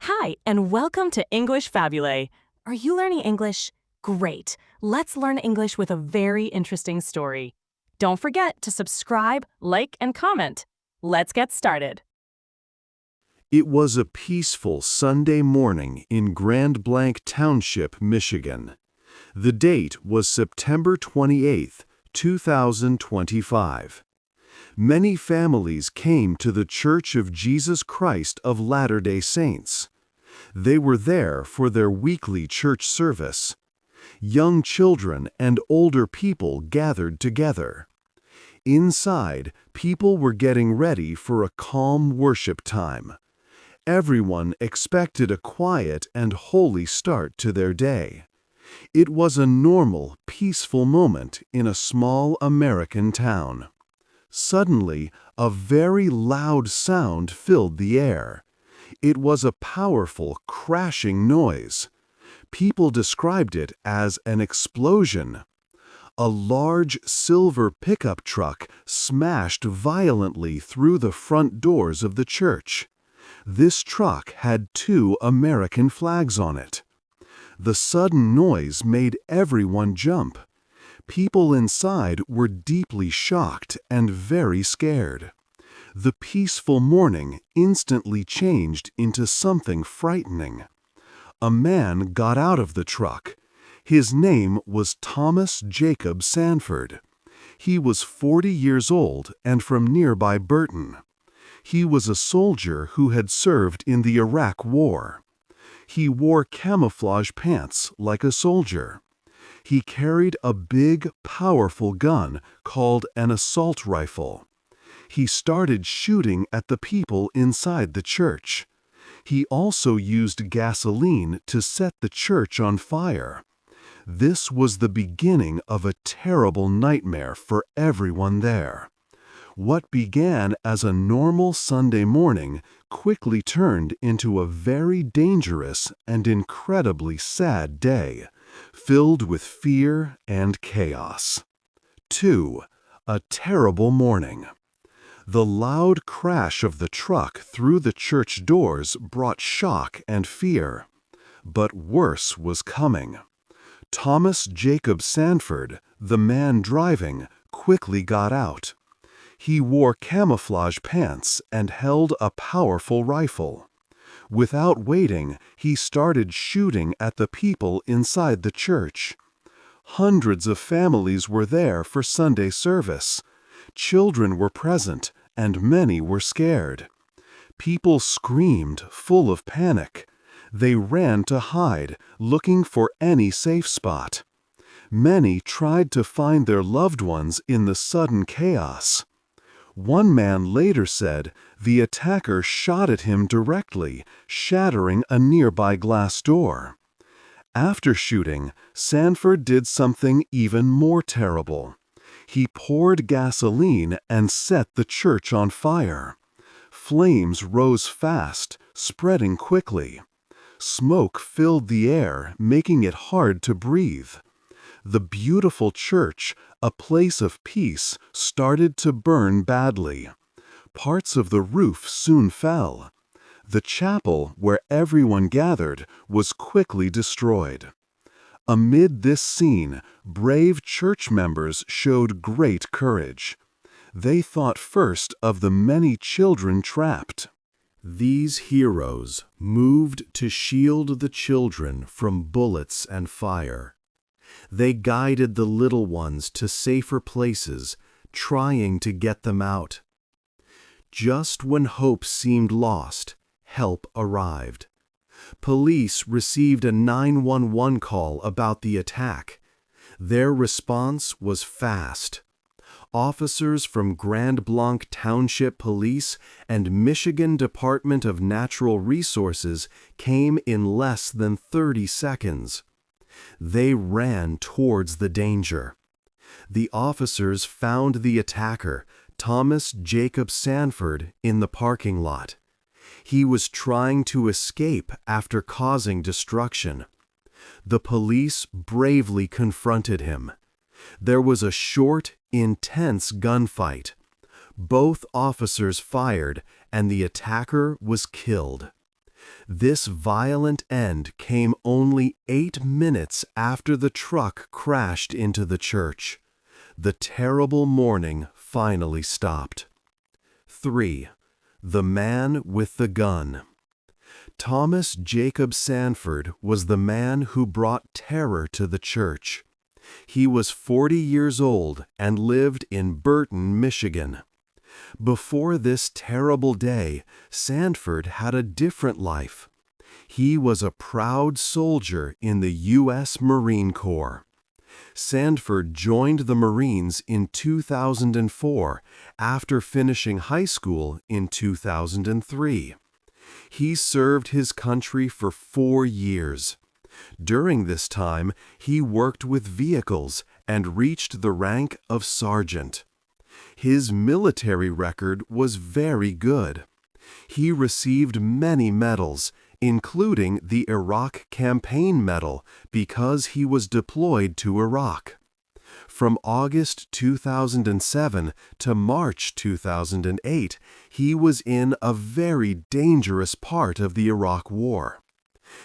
Hi, and welcome to English-Fabule. Are you learning English? Great. Let's learn English with a very interesting story. Don't forget to subscribe, like, and comment. Let's get started. It was a peaceful Sunday morning in Grand Blanc Township, Michigan. The date was September 28, 2025. Many families came to the Church of Jesus Christ of Latter-day Saints. They were there for their weekly church service. Young children and older people gathered together. Inside, people were getting ready for a calm worship time. Everyone expected a quiet and holy start to their day. It was a normal, peaceful moment in a small American town. Suddenly, a very loud sound filled the air. It was a powerful, crashing noise. People described it as an explosion. A large silver pickup truck smashed violently through the front doors of the church. This truck had 2 American flags on it. The sudden noise made everyone jump. People inside were deeply shocked and very scared. The peaceful morning instantly changed into something frightening. A man got out of the truck. His name was Thomas Jacob Sanford. He was 40 years old and from nearby Burton. He was a soldier who had served in the Iraq War. He wore camouflage pants like a soldier. He carried a big, powerful gun called an assault rifle. He started shooting at the people inside the church. He also used gasoline to set the church on fire. This was the beginning of a terrible nightmare for everyone there. What began as a normal Sunday morning quickly turned into a very dangerous and incredibly sad day, filled with fear and chaos. 2. A terrible morning. The loud crash of the truck through the church doors brought shock and fear. But worse was coming. Thomas Jacob Sanford, the man driving, quickly got out. He wore camouflage pants and held a powerful rifle. Without waiting, he started shooting at the people inside the church. Hundreds of families were there for Sunday service. Children were present, and many were scared. People screamed, full of panic. They ran to hide, looking for any safe spot. Many tried to find their loved ones in the sudden chaos. One man later said the attacker shot at him directly, shattering a nearby glass door. After shooting, Sanford did something even more terrible. He poured gasoline and set the church on fire. Flames rose fast, spreading quickly. Smoke filled the air, making it hard to breathe. The beautiful church, a place of peace, started to burn badly. Parts of the roof soon fell. The chapel, where everyone gathered, was quickly destroyed. Amid this scene, brave church members showed great courage. They thought first of the many children trapped. These heroes moved to shield the children from bullets and fire. They guided the little ones to safer places, trying to get them out. Just when hope seemed lost, help arrived. Police received a 911 call about the attack. Their response was fast. Officers from Grand Blanc Township Police and Michigan Department of Natural Resources came in less than 30 seconds. They ran towards the danger. The officers found the attacker, Thomas Jacob Sanford, in the parking lot. He was trying to escape after causing destruction. The police bravely confronted him. There was a short, intense gunfight. Both officers fired, and the attacker was killed. This violent end came only 8 minutes after the truck crashed into the church. The terrible mourning finally stopped. 3. The man with the gun. Thomas Jacob Sanford was the man who brought terror to the church. He was 40 years old and lived in Burton, Michigan. Before this terrible day, Sanford had a different life. He was a proud soldier in the U.S. Marine Corps. Sanford joined the Marines in 2004 after finishing high school in 2003. He served his country for 4 years. During this time, he worked with vehicles and reached the rank of sergeant. His military record was very good. He received many medals, including the Iraq Campaign Medal, because he was deployed to Iraq. From August 2007 to March 2008, he was in a very dangerous part of the Iraq War.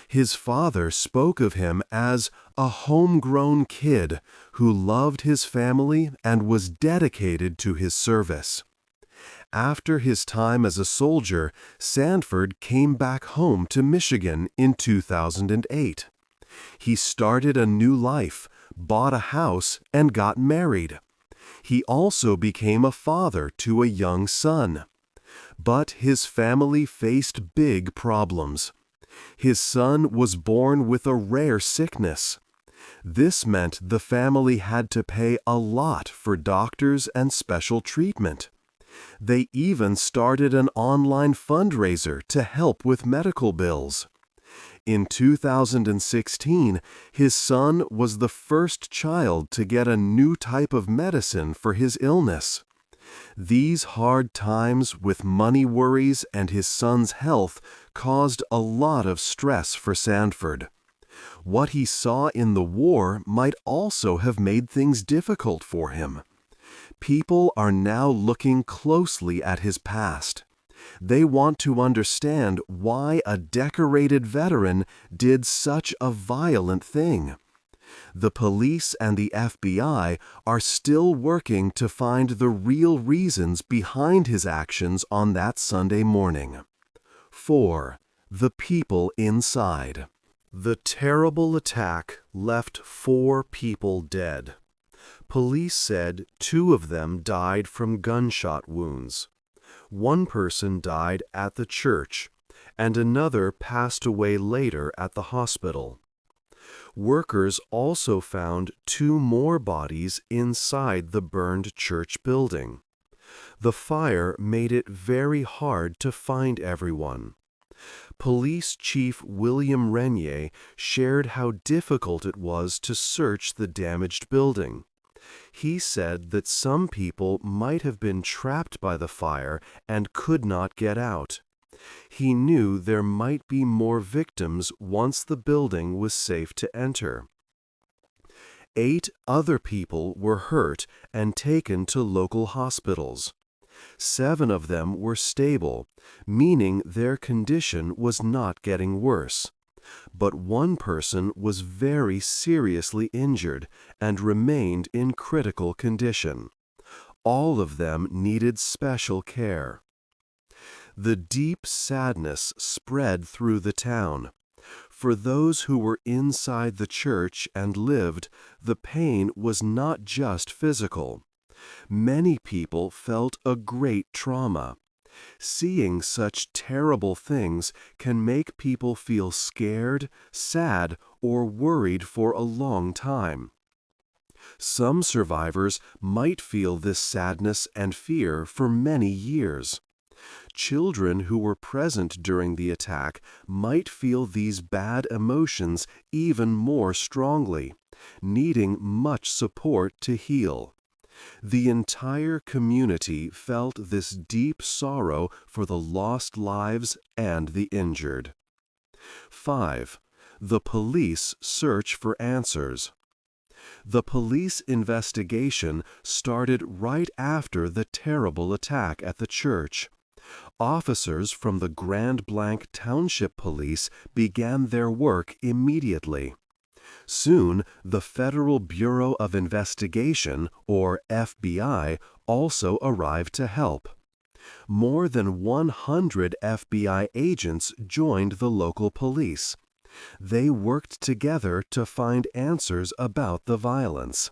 His father spoke of him as a homegrown kid who loved his family and was dedicated to his service. After his time as a soldier, Sanford came back home to Michigan in 2008. He started a new life, bought a house, and got married. He also became a father to a young son. But his family faced big problems. His son was born with a rare sickness. This meant the family had to pay a lot for doctors and special treatment. They even started an online fundraiser to help with medical bills. In 2016, his son was the first child to get a new type of medicine for his illness. These hard times with money worries and his son's health caused a lot of stress for Sanford. What he saw in the war might also have made things difficult for him. People are now looking closely at his past. They want to understand why a decorated veteran did such a violent thing. The police and the FBI are still working to find the real reasons behind his actions on that Sunday morning. 4. The people inside. The terrible attack left 4 people dead. Police said 2 of them died from gunshot wounds. 1 person died at the church, and another passed away later at the hospital. Workers also found 2 more bodies inside the burned church building. The fire made it very hard to find everyone. Police Chief William Renier shared how difficult it was to search the damaged building. He said that some people might have been trapped by the fire and could not get out. He knew there might be more victims once the building was safe to enter. 8 other people were hurt and taken to local hospitals. 7 of them were stable, meaning their condition was not getting worse. But 1 person was very seriously injured and remained in critical condition. All of them needed special care. The deep sadness spread through the town. For those who were inside the church and lived, the pain was not just physical. Many people felt a great trauma. Seeing such terrible things can make people feel scared, sad, or worried for a long time. Some survivors might feel this sadness and fear for many years. Children who were present during the attack might feel these bad emotions even more strongly, needing much support to heal. The entire community felt this deep sorrow for the lost lives and the injured. 5. The police search for answers. The police investigation started right after the terrible attack at the church. Officers from the Grand Blanc Township Police began their work immediately. Soon, the Federal Bureau of Investigation, or FBI, also arrived to help. More than 100 FBI agents joined the local police. They worked together to find answers about the violence.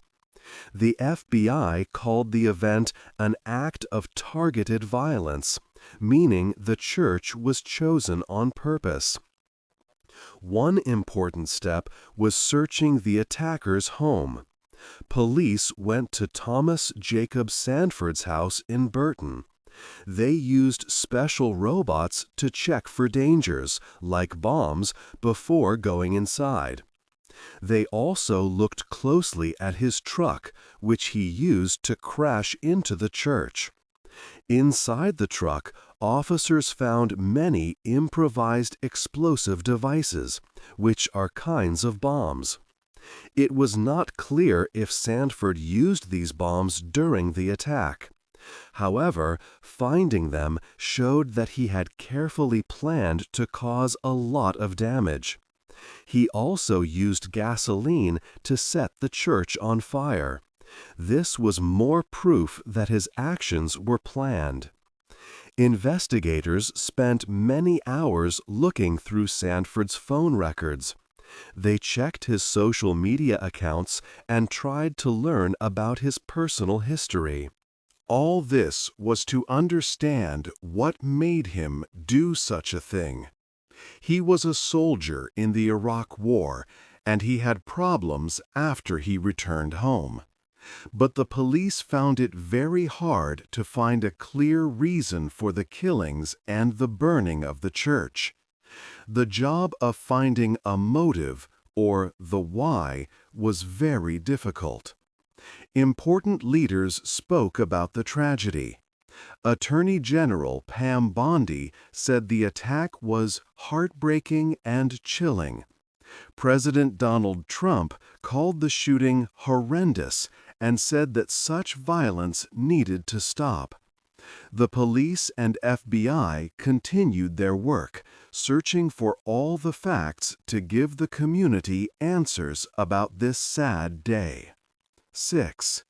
The FBI called the event an act of targeted violence, meaning the church was chosen on purpose. One important step was searching the attacker's home. Police went to Thomas Jacob Sanford's house in Burton. They used special robots to check for dangers, like bombs, before going inside. They also looked closely at his truck, which he used to crash into the church. Inside the truck, officers found many improvised explosive devices, which are kinds of bombs. It was not clear if Sanford used these bombs during the attack. However, finding them showed that he had carefully planned to cause a lot of damage. He also used gasoline to set the church on fire. This was more proof that his actions were planned. Investigators spent many hours looking through Sanford's phone records. They checked his social media accounts and tried to learn about his personal history. All this was to understand what made him do such a thing. He was a soldier in the Iraq War, and he had problems after he returned home. But the police found it very hard to find a clear reason for the killings and the burning of the church. The job of finding a motive, or the why, was very difficult. Important leaders spoke about the tragedy. Attorney General Pam Bondi said the attack was heartbreaking and chilling. President Donald Trump called the shooting horrendous and said that such violence needed to stop. The police and FBI continued their work, searching for all the facts to give the community answers about this sad day. 6.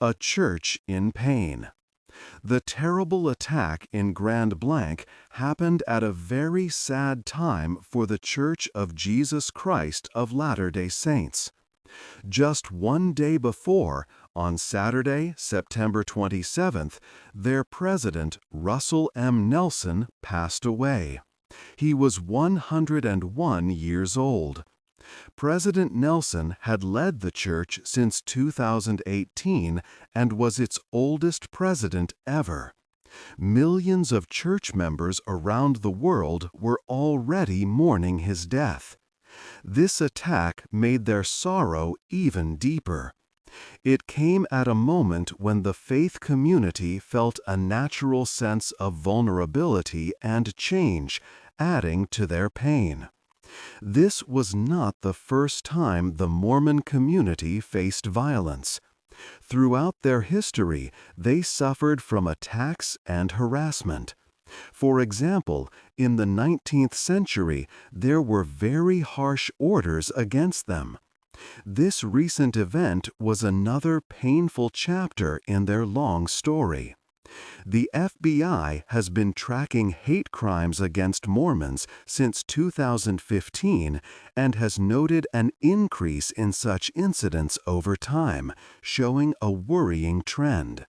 A church in pain. The terrible attack in Grand Blanc happened at a very sad time for the Church of Jesus Christ of Latter-day Saints. Just one day before, on Saturday, September 27th, their president, Russell M. Nelson, passed away. He was 101 years old. President Nelson had led the church since 2018 and was its oldest president ever. Millions of church members around the world were already mourning his death. This attack made their sorrow even deeper. It came at a moment when the faith community felt a natural sense of vulnerability and change, adding to their pain. This was not the first time the Mormon community faced violence. Throughout their history, they suffered from attacks and harassment. For example, in the 19th century, there were very harsh orders against them. This recent event was another painful chapter in their long story. The FBI has been tracking hate crimes against Mormons since 2015 and has noted an increase in such incidents over time, showing a worrying trend.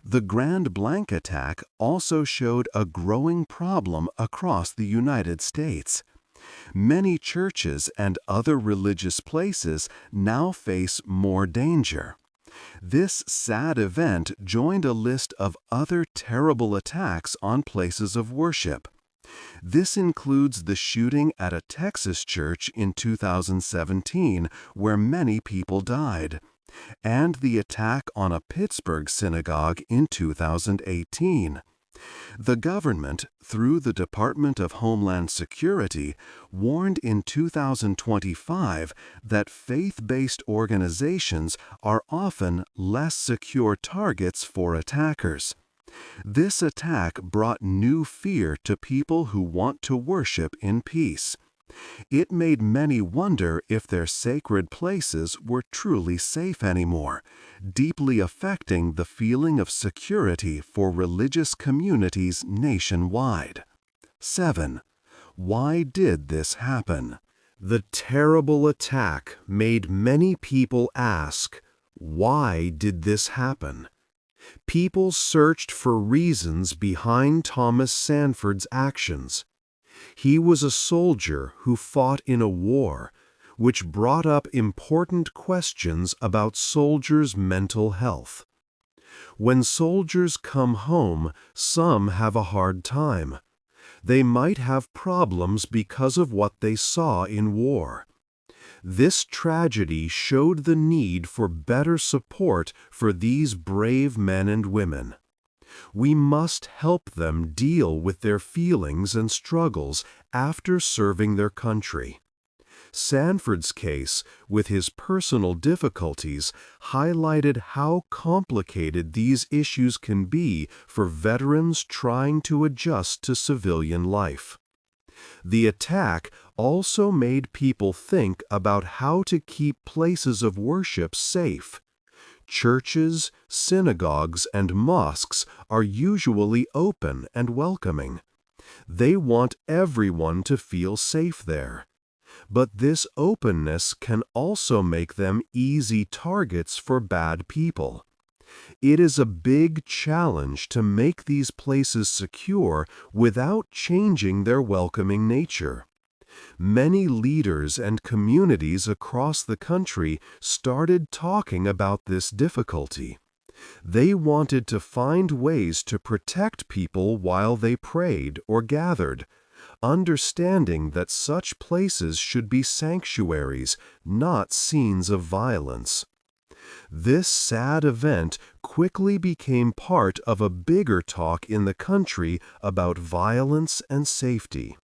The Grand Blanc attack also showed a growing problem across the United States. Many churches and other religious places now face more danger. This sad event joined a list of other terrible attacks on places of worship. This includes the shooting at a Texas church in 2017, where many people died, and the attack on a Pittsburgh synagogue in 2018. The government, through the Department of Homeland Security, warned in 2025 that faith-based organizations are often less secure targets for attackers. This attack brought new fear to people who want to worship in peace. It made many wonder if their sacred places were truly safe anymore, deeply affecting the feeling of security for religious communities nationwide. 7. Why did this happen? The terrible attack made many people ask, why did this happen? People searched for reasons behind Thomas Sanford's actions. He was a soldier who fought in a war, which brought up important questions about soldiers' mental health. When soldiers come home, some have a hard time. They might have problems because of what they saw in war. This tragedy showed the need for better support for these brave men and women. We must help them deal with their feelings and struggles after serving their country. Sanford's case, with his personal difficulties, highlighted how complicated these issues can be for veterans trying to adjust to civilian life. The attack also made people think about how to keep places of worship safe. Churches, synagogues, and mosques are usually open and welcoming. They want everyone to feel safe there. But this openness can also make them easy targets for bad people. It is a big challenge to make these places secure without changing their welcoming nature. Many leaders and communities across the country started talking about this difficulty. They wanted to find ways to protect people while they prayed or gathered, understanding that such places should be sanctuaries, not scenes of violence. This sad event quickly became part of a bigger talk in the country about violence and safety.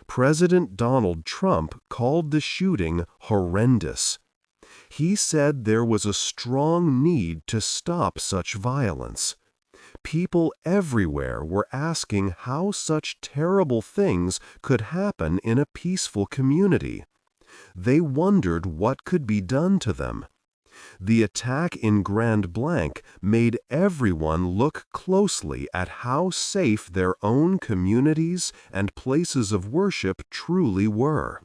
President Donald Trump called the shooting horrendous. He said there was a strong need to stop such violence. People everywhere were asking how such terrible things could happen in a peaceful community. They wondered what could be done to them. The attack in Grand Blanc made everyone look closely at how safe their own communities and places of worship truly were.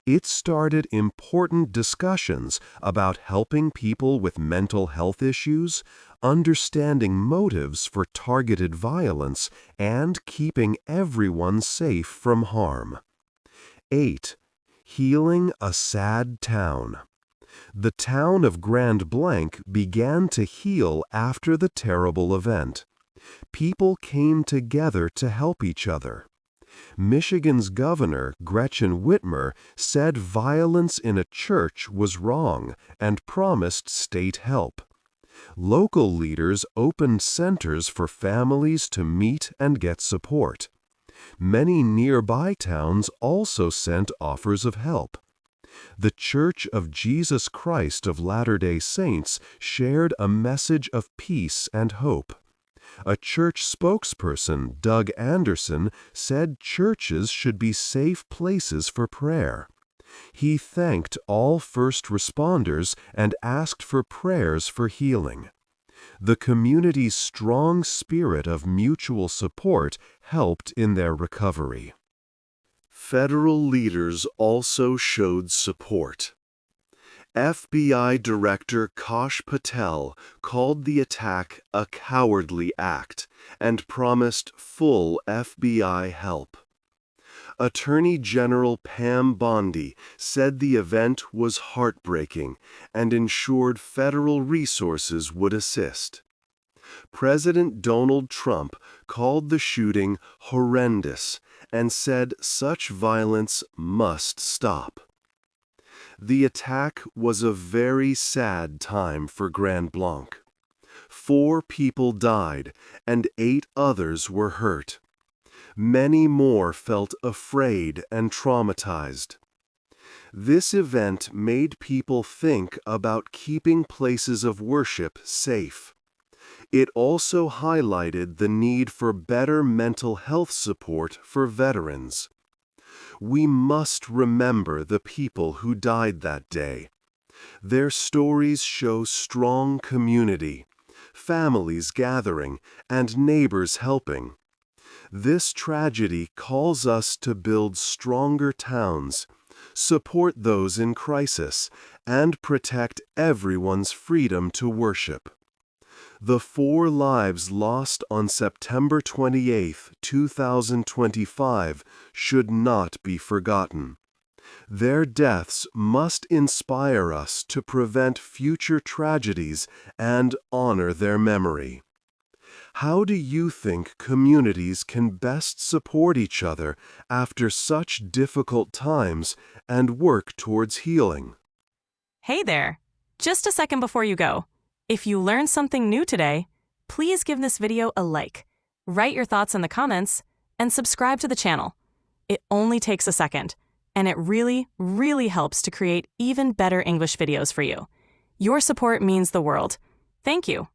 It started important discussions about helping people with mental health issues, understanding motives for targeted violence, and keeping everyone safe from harm. 8. Healing a sad town. The town of Grand Blanc began to heal after the terrible event. People came together to help each other. Michigan's governor, Gretchen Whitmer, said violence in a church was wrong and promised state help. Local leaders opened centers for families to meet and get support. Many nearby towns also sent offers of help. The Church of Jesus Christ of Latter-day Saints shared a message of peace and hope. A church spokesperson, Doug Anderson, said churches should be safe places for prayer. He thanked all first responders and asked for prayers for healing. The community's strong spirit of mutual support helped in their recovery. Federal leaders also showed support. FBI Director Kash Patel called the attack a cowardly act and promised full FBI help. Attorney General Pam Bondi said the event was heartbreaking and ensured federal resources would assist. President Donald Trump called the shooting horrendous and said such violence must stop. The attack was a very sad time for Grand Blanc. 4 people died and 8 others were hurt. Many more felt afraid and traumatized. This event made people think about keeping places of worship safe. It also highlighted the need for better mental health support for veterans. We must remember the people who died that day. Their stories show strong community, families gathering, and neighbors helping. This tragedy calls us to build stronger towns, support those in crisis, and protect everyone's freedom to worship. The 4 lives lost on September 28, 2025 should not be forgotten. Their deaths must inspire us to prevent future tragedies and honor their memory. How do you think communities can best support each other after such difficult times and work towards healing? Hey there! Just a second before you go. If you learned something new today, please give this video a like, write your thoughts in the comments, and subscribe to the channel. It only takes a second, and it really, really helps to create even better English videos for you. Your support means the world. Thank you.